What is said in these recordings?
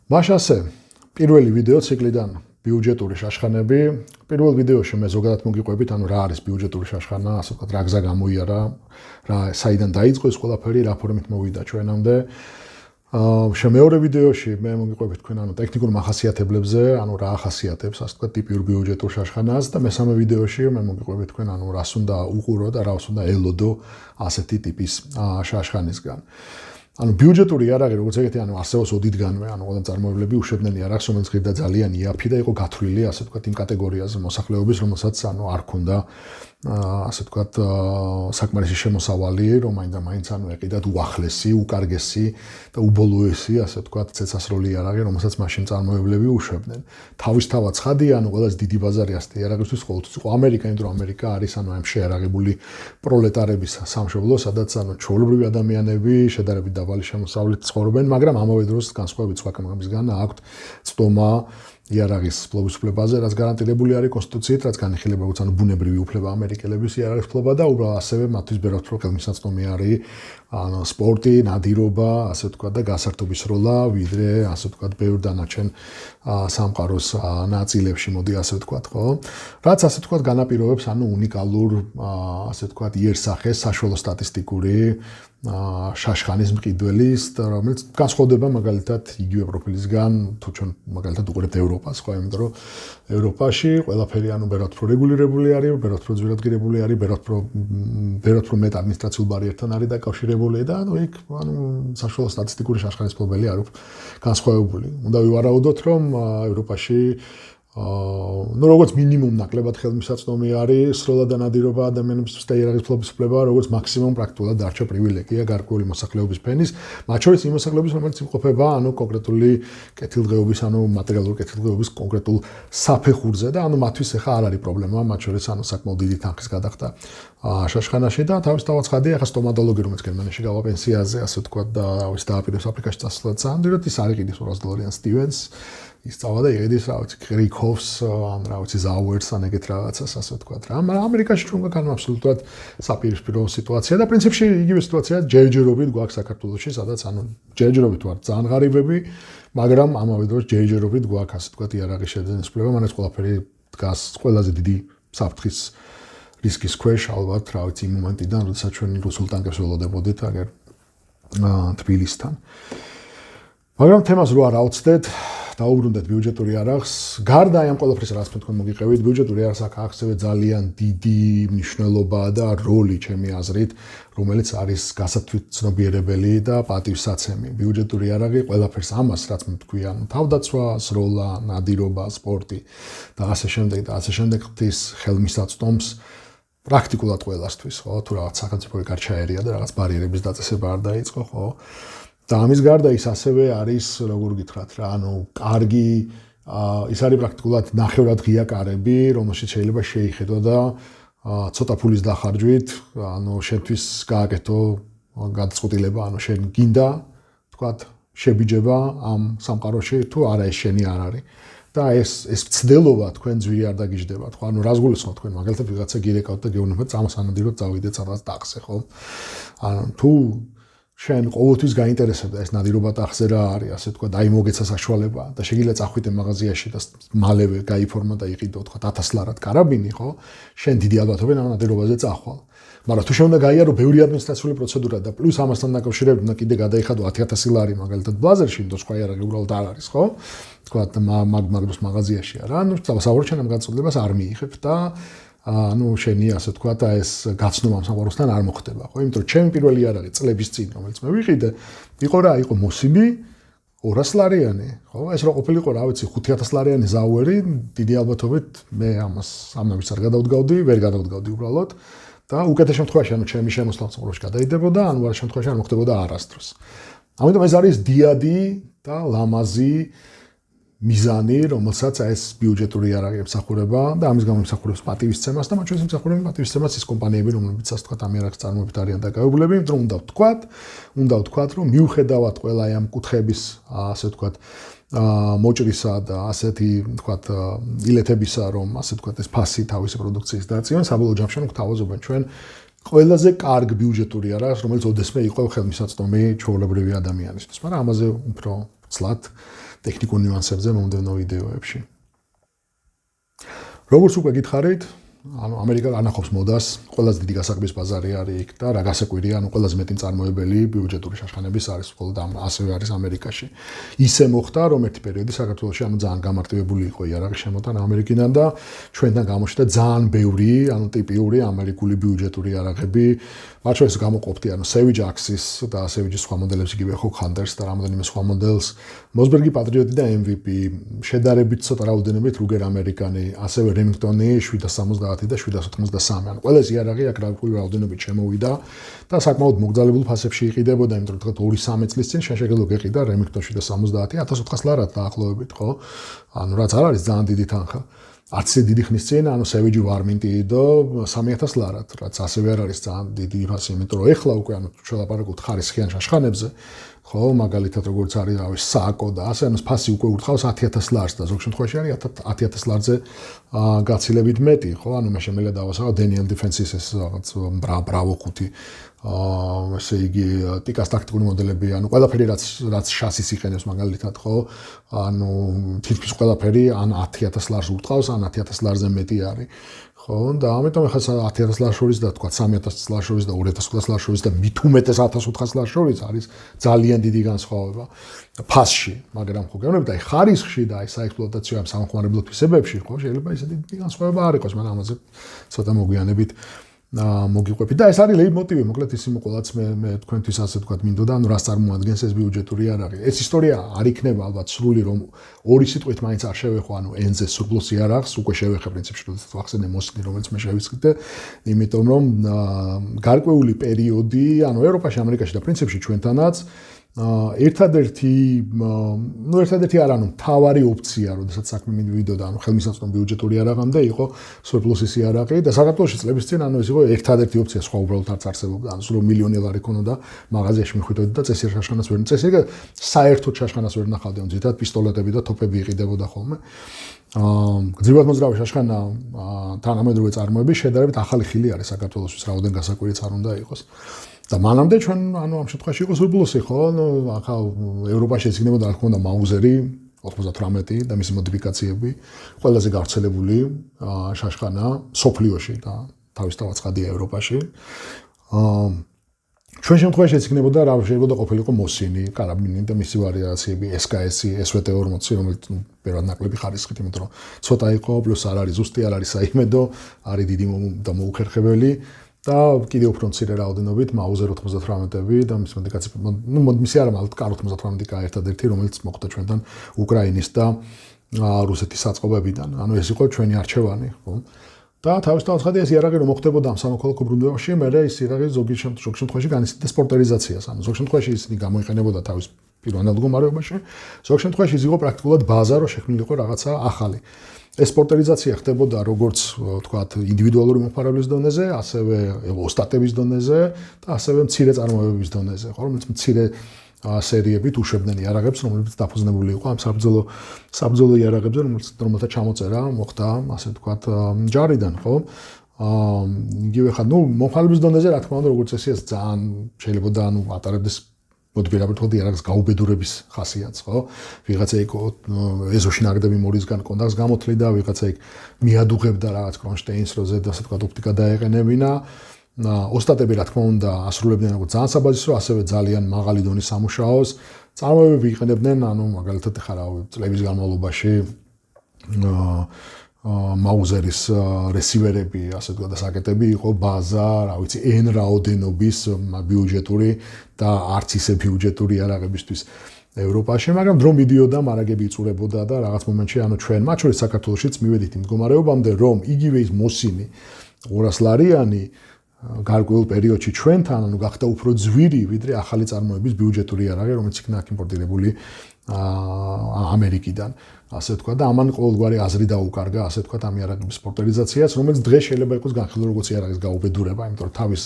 მაშასე პირველი ვიდეო ციკლიდან ბიუჯეტური შაშხანები. პირველ ვიდეოში მე ზოგადად მოგიყვებით, რა არის ბიუჯეტური შაშხანა, ასე ვთქვათ, რა გზა გამოიარა, საიდან დაიწყო ეს ყველაფერი, რა ფორმით მოვიდა ჩვენამდე. მეორე ვიდეოში მე მოგიყვებით თქვენ ტექნიკურ მახასიათებლებზე, რა ახასიათებს, ასე ვთქვათ, ტიპიურ ბიუჯეტურ შაშხანას და მესამე ვიდეოში მე მოგიყვებით თქვენ რას უნდა უყურო და რას უნდა ელოდო ასეთი ტიპის შაშხანისგან. ბიუჯეტური იარაღი, როგორც ეგეთი, არსებობს ოდითგანვე, ყველამ წარმოებლები უშვებდნენ იარაღს, რომელიც ღირდა ძალიან იაფი და იყო გათვლილი, ასე ვთქვათ, იმ კატეგორიაზე მოსახლეობის, რომელსაც არ ქონდა ასე ვთქვათ, საკმარისი შემოსავალი, რომ მაინც ეყიდათ უახლესი, უკარგესი და უბოლოესი, ასე ვთქვათ, ცეცხლსასროლი იარაღი, რომელსაც მაშინ წარმოებლები უშვებდნენ. თავისთავად ცხადია, ყველაზე დიდი ბაზარი ასეთი იარაღისთვის ყოველთვის იყო ამერიკა, იმიტომ რომ ამერიკა არის ამ შეიარაღებული პროლეტარების სამშობლო, სადაც ჩვეულებრივი ადამიანები შედარებით დაბალი შემოსავლით ცხოვრობენ, მაგრამ ამავე დროს განსხვავებით სხვა ქვეყნებისგან აქვთ წვდომა იარაღის ფლობის უფლებაზე, რაც გარანტირებული არის კონსტიტუციით, რაც განიხილება როგორც ბუნებრივი უფლება ამერიკელების იარაღის ფლობა და უბრალოდ ასევე მათთვის ბევრად უფრო ხელმისაწვდომი არის სპორტი, ნადირობა, ასე ვთქვათ და გასართობის როლა, ვიდრე ასე ვთქვათ, ბევრ დანარჩენ სამყაროს ნაწილებში, მოდი ასე ვთქვათ, ხო? რაც ასე ვთქვათ, განაპირობებს უნიკალურ, ასე ვთქვათ, იერსახეს საშუალო სტატისტიკური შაშხანის მყიდველის, რომელიც განსხვავდება მაგალითად იგივე პროფილისგან, თუ ჩვენ მაგალითად უყურებთ ევროპას, ხო, იმიტომ რომ ევროპაში ყველაფერი ბევრად უფრო რეგულირებული არის, ბევრად უფრო ძვირადღირებული არის, ბევრად უფრო მეტ ადმინისტრაციულ ბარიერთან არის დაკავშირებული და იქ საშუალო სტატისტიკური შაშხანის ფლობელი არ აქვს განსხვავებული. უნდა ვივარაუდოთ, რომ ევროპაში როგორც მინიმუმ ნაკლებად ხელმისაწვდომი არის სროლა და ნადირობა ადამიანებისთვის და იარაღის ფლობის უფლება, როგორც მაქსიმუმ პრაქტიკულად დარჩა პრივილეგია გარკვეული მოსახლეობის ფენის, მათ შორის იმ მოსახლეობის, რომელიც იმყოფება კონკრეტული კეთილდღეობის, მატერიალური კეთილდღეობის კონკრეტულ საფეხურზე და მათთვის ახლა არ არის პრობლემა, მათ შორის საკმაოდ დიდი თანხის გადახდა შაშხანაში და თავისთავად ცხადია, ახლა სტომატოლოგი, რომელიც გერმანიაში გავა პენსიაზე, ასე ვთქვათ და დააპირებს აფრიკაში წასვლას სამდიროთ, ის არ იყიდის $200 სტივენს ისწავლა და იყიდის კრიქოვს, ზაუერს, ეგეთ რაღაცას, ასე ვთქვათ რა. მაგრამ ამერიკაში ჩვენ გვაქვს აბსოლუტურად საპირისპირო სიტუაცია და პრინციპში იგივე სიტუაცია ჯერჯერობით გვაქვს საქართველოში, სადაც ჯერჯერობით ვართ ძალიან ღარიბები, მაგრამ ამავე დროს ჯერჯერობით გვაქვს, ასე ვთქვათ, იარაღის შეძენის უფლება, მაგრამ ეს ყველაფერი დგას ყველაზე დიდი საფრთხის რისკის ქვეშ, ალბათ, იმ მომენტიდან, როდესაც ჩვენ რუსულ ტანკებს ველოდებოდით აგერ თბილისთან. მაგრამ თემას რო არ ავწდეთ, დაუბრუნდეთ ბიუჯეტური იარაღს. გარდა ამ ყველაფრის, რაც თქვენ მოგიყევით, ბიუჯეტური იარაღს აქვს ძალიან დიდი მნიშვნელობა და როლი, ჩემი აზრით, რომელიც არის გასათვითცნობიერებელი და პატივსაცემი. ბიუჯეტური იარაღი ყველაფერს ამას, რაც თქვია, თავდაცვა, სროლა, ნადირობა, სპორტი და ასე შემდეგ ხდის ხელმისაწვდომს პრაქტიკულად ყველასთვის, ხო? თუ რაღაც სახელმწიფოი გარჩაერია და რაღაც ბარიერების დაწესება არ დაიწყო, ხო? და ამის გარდა ის ასევე არის, როგორ გითხრათ რა, კარგი, ის არის პრაქტიკულად ნახევრად ღია კარები, რომელშიც შეიძლება შეიხედო და ცოტა ფულის დახარჯვით, შენთვის გააკეთო გადაწყვეტილება, შენ გინდა, ვთქვათ, შებიჯება ამ სამყაროში, თუ არა ეს შენი არ არის. და ეს მცდელობა თქვენ ძვირი არ დაგიჯდებათ, ხო? რას გულისხმობ თქვენ, მაგალითად ვიღაცა გირეკავთ და გეუბნებათ წამოსანადიროდ წავიდეთ სადღაც ტახზე, ხო? თუ შენ ყოველთვის გაინტერესებდა ეს ნადირობა ტახზე რა არის, ასე ვთქვათ, მოგეცა საშუალება და შეგიძლია წახვიდე მაღაზიაში და მალევე გაიფორმა და იყიდო, ვთქვათ, 1000 ლარად კარაბინი, ხო? შენ დიდი ალბათობით ამ ნადირობაზე წახვალ. მაგრამ თუ შენ უნდა გაიარო ბევრი ადმინისტრაციული პროცედურა და პლუს ამასთან დაკავშირებით უნდა კიდე გადაიხადო 10000 ლარი მაგალითად ბლაზერში, იმიტომ სხვა იარაღი უბრალოდ არ არის, ხო? ვთქვათ, მაგმაგბოს მაღაზიაშია რა. საბოლოოდ შენ ამ განწყობას არ მიიღებ და შენი, ასე ვთქვათ, ეს გაცნობა სამყაროსთან არ მოხდება, ხო? იმიტომ რომ ჩემი პირველი იარაღი წლების წინ, რომელიც მე ვიყიდე, იყო მოსიბი 200 ლარიანი, ხო? ეს რო ყოფილიყო, რა ვიცი, 5000 ლარიანი ზაუერი, დიდი ალბათობით მე ამას არ გადავდგავდი, ვერ გადავდგავდი უბრალოდ. და უკეთეს შემთხვევაში, ჩემი შემოსვლა სამყაროში გადაიდებოდა, ვარ შემთხვევაში არ მოხდებოდა არასდროს. ამიტომ ეს არის დიადი და ლამაზი მიზანი, რომელსაც ეს ბიუჯეტური იარაღი ემსახურება და ამის გამო ემსახურებს პატივისცემას და მათ შორის ემსახურება პატივისცემას ის კომპანიები, რომლებიც ასე ვთქვათ, ამ იარაღის წარმოებით არიან დაკავებულები, იმიტომ რომ უნდა ვთქვათ, რომ მიუხედავად ყველა ამ კუთხეების, ასე ვთქვათ, მოჭრისა და ასეთი, ვთქვათ, ილეთებისა, რომ ასე ვთქვათ, ეს ფასი თავისი პროდუქციის დაწიონ, საბოლოო ჯამში გვთავაზობენ ჩვენ ყველაზე კარგ ბიუჯეტური იარაღს, რომელიც ოდესმე იყო ხელმისაწვდომი ჩვეულებრივი ადამიანისთვის, მაგრამ ამაზე უფრო ცლად ტექნიკურ ნიუანსებზე მომდევნო ვიდეოებში. როგორც უკვე გითხარით, ამერიკა ანახობს მოდას, ყველაზე დიდი გასაგების ბაზარი არის იქ და რა გასაკვირია, ყველაზე მეტი მწარმოებელი ბიუჯეტური შაშხანების არის, მხოლოდ ასევე არის ამერიკაში. ისე მოხდა, რომ ერთი პერიოდი საქართველოში ძალიან გამარტივებული იყო იარაღის შემოტანა ამერიკიდან და ჩვენთან გამოჩნდა ძალიან ბევრი, ტიპიური ამერიკული ბიუჯეტური იარაღები, მათ შორის გამოყოფდი, Savage Axis და Savage-ის სხვა მოდელებს, იგივე Hawk Hunters და რამოდენიმე სხვა მოდელს, Mossberg Patriot და MVP, შედარებით ცოტა რაოდენობით Ruger ამერიკანი, ასევე Remington-ი 770 და 783. ანუ ყველა იარაღი აქ რაოდენობით შემოვიდა და საკმაოდ მოგზაურებულ ფასებში იყიდებოდა, იმიტომ რომ 2-3 წლის წინ შეშეგელო გეყიდა Remington 770 1400 ლარად დაახლოებით, ხო? ანუ რაც არ არის ძალიან დიდი თანხა. არც ისე დიდი ხნის წინ, Savage Warminti და 3000 ლარად, რაც ასევე არ არის ძალიან დიდი ფასი, იმიტომ რომ ეხლა უკვე შელაპარაკობთ ხარისხიან შაშხანებზე, ხო, მაგალითად როგორც არის SACO და ასე, ფასი უკვე ურთავს 10000 ლარს და ზოგ შემთხვევაში არის 10000 ლარზე გაცილებით მეტი, ხო? მე შემიძლია დავასახო Daniel Defense-ის ეს რაღაც Bravo 5 ესე იგი ტიკას ტაქტიკური მოდელები, ყველაფერი რაც შასის იყენებს მაგალითად, ხო? თითქმის ყველაფერი ან 10000 ლარს ურთავს, ან 10000 ლარზე მეტი არის. ხო, და ამიტომ ახლა 10000 ლარს შორის და თქვა 3000 ლარს შორის და 2500 ლარს შორის და მით უმეტეს 1400 ლარს შორის არის ძალიან დიდი განსხვავება ფასში, მაგრამ ხო გეუბნებით, ხარისხში და საექსპლუატაციო ამ სამხმარებლო თვისებებში, ხო, შეიძლება ისეთი დიდი განსხვავება არ იყოს, მაგრამ ამაზე ცოტა მოგვიანებით მოგიყვებით და ეს არის ლეიტმოტივი, მოკლედ ის იმოყოლაც მე თქვენთვის ასე თქვა მინდოდა, რას წარმოადგენს ეს ბიუჯეტური იარაღი. ეს ისტორია არ იქნება ალბათ სრული, რომ ორი სიტყვით მაინც არ შევეხო, N-ზე სურპლუს იარაღს, უკვე შევეხე პრინციპში, როდესაც ვახსენე მოსკნი, რომელიც მე შევისყიდე, იმიტომ რომ გარკვეული პერიოდი, ევროპაში, ამერიკაში და პრინციპში ჩვენთანაც ერთადერთი არა, მთავარი ოპცია, როდესაც საქმე მიდიოდა, ხელმისაწვდომი ბიუჯეტური იარაღამდე იყო სურპლუსის იარაღი და საქართველოში წლების წინ ეს იყო ერთადერთი ოპცია, სხვა უბრალოდ არც არსებობდა, სულ მილიონი ლარი ქონოდა მაღაზიაში მიხვიდოდი და წესიერ შაშხანას ვერ წესიერ საერთოდ შაშხანას ვერ ნახავდი, ზედათ პისტოლეტები და თოფები იყიდებოდა ხოლმე. გრძივად მოძრავი შაშხანა თანამედროვე წარმოების შედარებით ახალი ხილი არის საქართველოსთვის, რაოდენ გასაკვირიც არ უნდა იყოს. და მანამდე ჩვენ ამ შემთხვევაში იყო სურპლუსი, ხო? ახლა ევროპაში ეცინებოდა რა თქმა უნდა Mauser-ი 98 და მისი მოდიფიკაციები, ყველაზე გავრცელებული შაშხანა სოფლიოში და თავისთავად ცხადია ევროპაში. ჩვენ შემთხვევაში ეცინებოდა რა შეიძლება ყოფილიყო Mosin-ი, კარაბინი და მისი ვარიაციები, SKS-ი, SVT-40, რომელიც პირველად ნაკლები ხარისხით, იმიტომ რომ ცოტა იყო, პლუს არ არის ზუსტი, არ არის საიმედო, არის დიდი და მოუხერხებელი. და კიდევ უფრო მცირე რაოდენობით Mauser 98-ები და მის მოდიფიკაციები, მისი არა, მაგრამ Kar 98 ერთადერთი, რომელიც მოხდა ჩვენთან უკრაინის და რუსეთის საწყობებიდან. ეს იყო ჩვენი არჩევანი, ხო? და თავისთავად ცხადია, ეს იარაღი რომ მოხდებოდა ამ სამოქალაქო ბრუნვაში, მერე ეს იარაღი ზოგ შემთხვევაში განიცდიდა სპორტერიზაციას, ზოგ შემთხვევაში ისინი გამოიყენებოდა თავის პირვანად მდგომარეობაში, ზოგ შემთხვევაში ის იყო პრაქტიკულად ბაზა, რომ შექმნილიყო რაღაცა ახალი. ეს სპორტერიზაცია ხდებოდა როგორც თქვათ ინდივიდუალური მომხმარებლის დონეზე, ასევე ოსტატების დონეზე და ასევე მცირე წარმოებების დონეზე, ხო, რომელიც მცირე სერიებით უშვებდნენ იარაღებს, რომლებიც დაფუძნებული იყო ამ საბრძოლო იარაღებზე, რომელთა ჩამოწერა მოხდა, ასე თქვათ, ჯარიდან, ხო? იგივე ხა, მომხმარებლის დონეზე, რა თქმა უნდა, როგორც წესი, ეს ძალიან შეიძლება ატარებდეს მოდიფიკებულ იარაღს გაუბედურების ხასიათს, ხო? ვიღაცა იქ ეზოში ნაგდები მორისგან კონდაკს გამოთლიდა, ვიღაცა იქ მიადუღებდა რაღაც კრონშტეინს, როზე ასე თქვა ოპტიკა დაეყენებინა. ოსტატები რა თქმა უნდა ასრულებდნენ როგორც ძალიან საბაზისრო, ასევე ძალიან მაღალი დონის სამუშაოს. წარმოებები იყენებდნენ, მაგალითად ხა რა წლების განმავლობაში Mauser-ის რესივერები, ასე თქვა და საკეტები იყო ბაზა, რა ვიცი, N რაოდენობის ბიუჯეტური და არც ისე ბიუჯეტური იარაღებისთვის ევროპაში, მაგრამ დრო მიდიოდა, მარაგები იწურებოდა და რაღაც მომენტში ჩვენ, მათ შორის საქართველოშიც მივედით იმ მდგომარეობამდე, რომ იგივე ის Mosin-ი 200 ლარიანი გარკვეულ პერიოდში ჩვენთან, გახდა უფრო ძვირი, ვიდრე ახალი წარმოების ბიუჯეტური იარაღი, რომელიც იქნა იმპორტირებული ამერიკიდან, ასე თქვა და ამან ყოველგვარი აზრი დაუკარგა, ასე თქვა ამ იარაღების სპორტერიზაციას, რომელიც დღეს შეიძლება იყოს განხილული როგორც იარაღის გაუბედურება, იმიტომ რომ თავის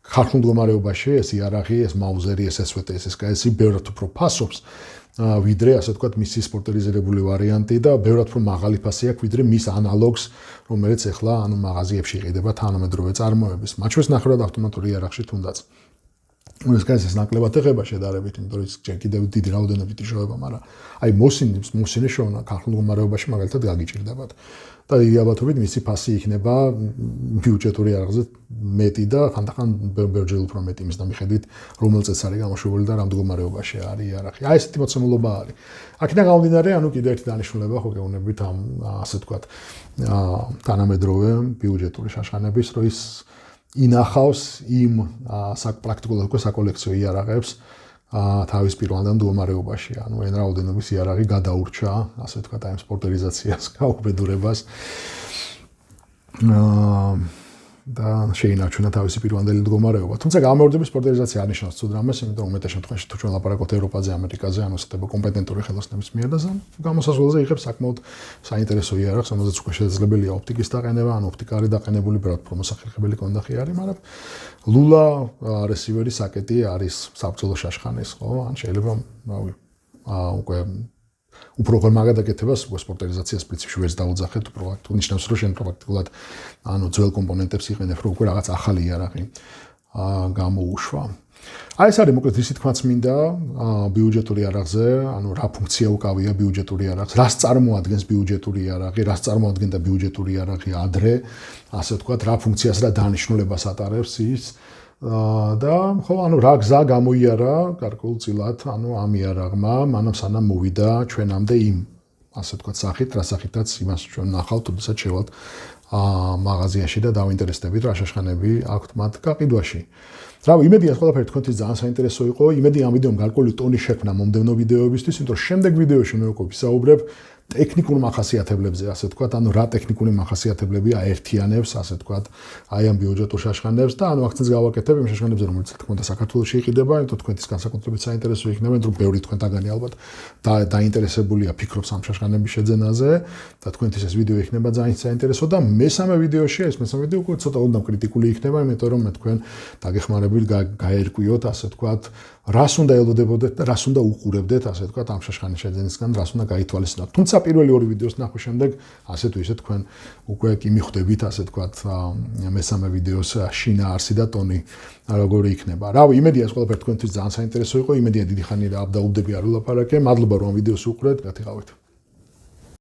ხალხურ მდგომარეობაში ეს იარაღი, ეს Mauser-ი, ეს SVT, ეს SKS-ი ბევრად უფრო ფასობს, ვიდრე ასე თქვა მისი სპორტერიზებული ვარიანტი და ბევრად უფრო მაღალი ფასი აქვს, ვიდრე მის ანალოგს, რომელიც ეხლა მაღაზიებში იყიდება თანამედროვე წარმოების. მათ შორის ნახევრად ავტომატური იარაღში თუნდაც. ეს კაცის ნაკლებად ეხება შედარებით, იმიტომ რომ ის კიდევ დიდი რაოდენობით იშოვება, მაგრამ აი მოსინის შოვნა ქართულ მდგომარეობაში მაგალითად გაგიჭირდებათ. და იგი ალბათობით მისი ფასი იქნება ბიუჯეტური არაღზე მეტი და ხანდახან ბევრჯერ უფრო მეტი იმის მიხედვით, რომელ წელს არის გამოშვებული და რა მდგომარეობაში არის იარაღი. აი ესეთი მოცემულობა არის. აქედან გამომდინარე, ანუ კიდევ ერთი დანიშნულება ხო გეუბნებით ამ ასე ვთქვათ, თანამედროვე ბიუჯეტური შაშხანების, რომ ის ინახავს იმ პრაქტიკულად უკვე საკოლექციო იარაღებს თავის პირვანდელ მდგომარეობაში. ანუ εν რაოდენობის იარაღი გადაურჩა, ასე ვთქვათ, აი სპორტერიზაციას, გაუქმედურებას და შეინარჩუნა თავისი პირვანდელი მდგომარეობა. თუმცა გამეორდების სპორტერიზაცია არ ნიშნავს ცუდ რამეს, იმიტომ რომ უმეტეს შემთხვევაში თუ ჩვენ ლაპარაკობთ ევროპაზე, ამერიკაზე, ანუ ესეთება კომპეტენტური ხელოსნების მიერ და გამოსაზღვრელზე იღებს საკმაოდ საინტერესო იარაღს, რომელზეც უკვე შესაძლებელია ოპტიკის დაყენება, ან ოპტიკა არის დაყენებული, ბევრად უფრო მოსახერხებელი კონდახი არის, მაგრამ ლულა რესივერის საკეტი არის საბრძოლო შაშხანის, ხო? ან შეიძლება, რავი, უკვე უფრო ღრმა გადაკეთებას სპორტერიზაციას პრინციპში ვერც დაუძახეთ, თუ ნიშნავს რომ შენ პრაქტიკულად ანუ ძველ კომპონენტებს იყენებ, რომ უკვე რაღაც ახალი იარაღი გამოუშვა. აი ეს არის მოკლედ ისი თქმაც მინდა ბიუჯეტური იარაღზე, ანუ რა ფუნქცია უკავია ბიუჯეტური იარაღს, რას წარმოადგენს ბიუჯეტური იარაღი, რას წარმოადგენდა ბიუჯეტური იარაღი ადრე, ასე ვთქვათ, რა ფუნქციას და დანიშნულებას ატარებს ის და ხო ანუ რა გზა გამოიარა გარკვეულწილად ანუ ამ იარაღმა მანამ სანამ მოვიდა ჩვენამდე იმ ასე ვთქვათ სახით რა სახითაც იმას ჩვენ ნახავთ თუმცა შევალთ მაღაზიაში და დავინტერესდებით რა შაშხანები აქვთ მათ გაყიდვაში რა იმედია ყველაფერი თქვენთვის ძალიან საინტერესო იყო იმედია ამ ვიდეომ გარკვეული ტონი შექმნა მომდევნო ვიდეოებისთვის იმიტომ რომ შემდეგ ვიდეოში მე უკვე ვისაუბრებ ტექნიკურ მახასიათებლებზე, ასე ვთქვათ, ანუ რა ტექნიკური მახასიათებლებია აერთიანებს, ასე ვთქვათ, აი ამ ბიუჯეტურ შაშხანებს და ანუ აქცენტს გავაკეთებ იმ შაშხანებზე, რომელიც თქმა უნდა საქართველოში იყიდება, იმიტომ თქვენთვის განსაკუთრებით საინტერესო იქნება, იმიტომ რომ ბევრი თქვენთაგანი ალბათ დაინტერესებულია ფიქრობს ამ შაშხანების შეძენაზე და თქვენთვის ეს ვიდეო იქნება ძალიან საინტერესო და მესამე ვიდეოში, ეს მესამე ვიდეო უკვე ცოტა უდამ კრიტიკული იქნება, იმიტომ რომ მე თქვენ დაგეხმარებით გაერკვიოთ, ასე ვთქვათ, რას უნდა ელოდებოდეთ და რას უნდა უყურებდეთ, ასე ვთქვათ, ამ შაშხანის შეძენისგან, რას უნდა გაითვალისწინოთ. თუმცა პირველი ორი ვიდეოს ნახვის შემდეგ, ასე თუ ისე თქვენ უკვე კი მიხვდებით, ასე ვთქვათ, მესამე ვიდეოს შინაარსი და ტონი როგორი იქნება. რავი, იმედია ეს ყველაფერი თქვენთვის ძალიან საინტერესო იყო, იმედია დიდი ხანი რა აბდაუბდები არ ვილაპარაკე. მადლობა რომ ამ ვიდეოს უყურეთ, გათიღავით.